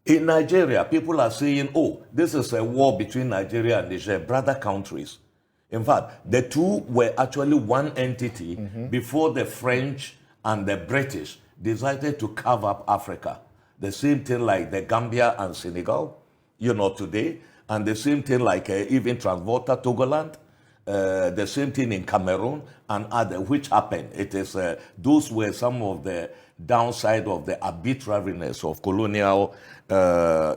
In Nigeria, people are saying, oh, this is a war between Nigeria and Niger, brother countries. In fact, the two were actually one entity before the French and the British decided to carve up Africa. The same thing like the Gambia and Senegal, today, and the same thing like even Transvolta, Togoland, the same thing in Cameroon and other, which happened. It is those were some of the downside of the arbitrariness of colonial, carve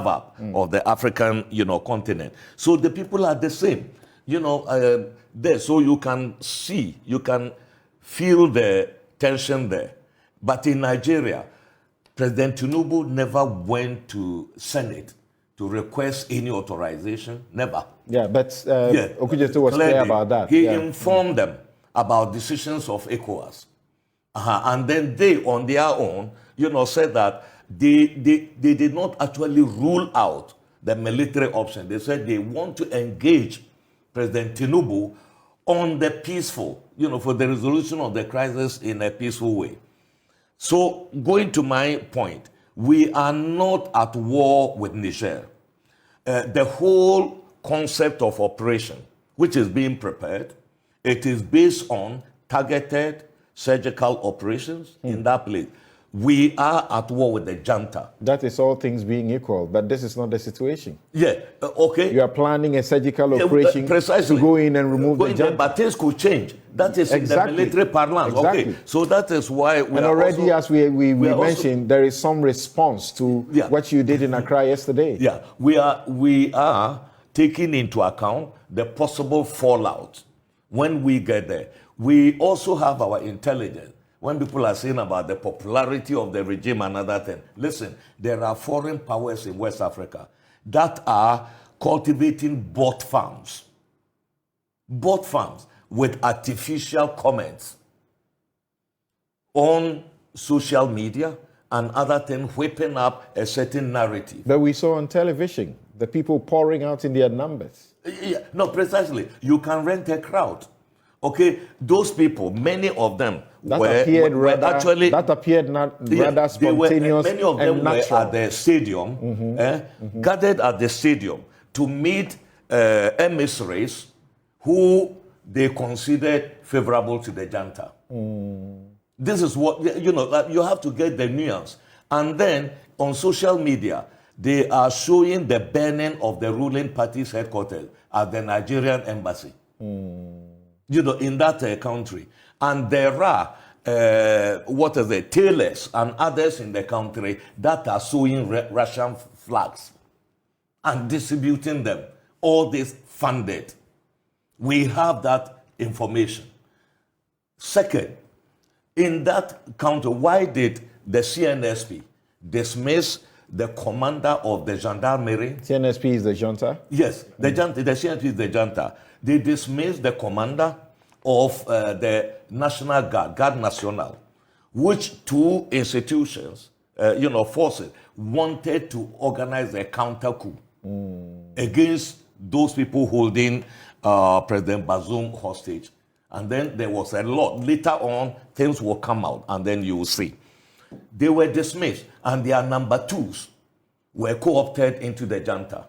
up of the African, continent. So the people are the same, there. So you can see, you can feel the tension there. But in Nigeria, President Tinubu never went to Senate to request any authorization, never. Yeah, but Okujeto was clear about that. He informed them about decisions of ECOWAS. And then they, on their own, said that they did not actually rule out the military option. They said they want to engage President Tinubu on the peaceful, for the resolution of the crisis in a peaceful way. So, going to my point, we are not at war with Niger. The whole concept of operation, which is being prepared, it is based on targeted surgical operations in that place. We are at war with the junta. That is all things being equal, but this is not the situation. Yeah, okay. You are planning a surgical operation precisely. To go in and remove the junta. But things could change. That is in the military parlance. Exactly. Okay, so that is why we and are already, also, as we mentioned, there is some response to what you did in Accra yesterday. Yeah, we are taking into account the possible fallout when we get there. We also have our intelligence. When people are saying about the popularity of the regime and other things, listen, there are foreign powers in West Africa that are cultivating bot farms with artificial comments on social media and other things, whipping up a certain narrative. That we saw on television, the people pouring out in their numbers. Yeah, no, precisely. You can rent a crowd. Okay, those people, many of them appeared rather spontaneous. Many of them and natural. were at the stadium, gathered at the stadium to meet emissaries who they considered favorable to the junta. This is what, you have to get the nuance. And then on social media, they are showing the burning of the ruling party's headquarters at the Nigerian embassy. In that country. And there are, tailors and others in the country that are sewing Russian flags and distributing them. All this funded. We have that information. Second, in that country, why did the CNSP dismiss the commander of the gendarmerie? CNSP is the junta? Yes, the CNSP is the junta. They dismissed the commander of the National Guard, Guard National, which two institutions, forces, wanted to organize a counter coup against those people holding President Bazoum hostage. And then there was a lot. Later on, things will come out, and then you will see. They were dismissed, and their number twos were co-opted into the junta.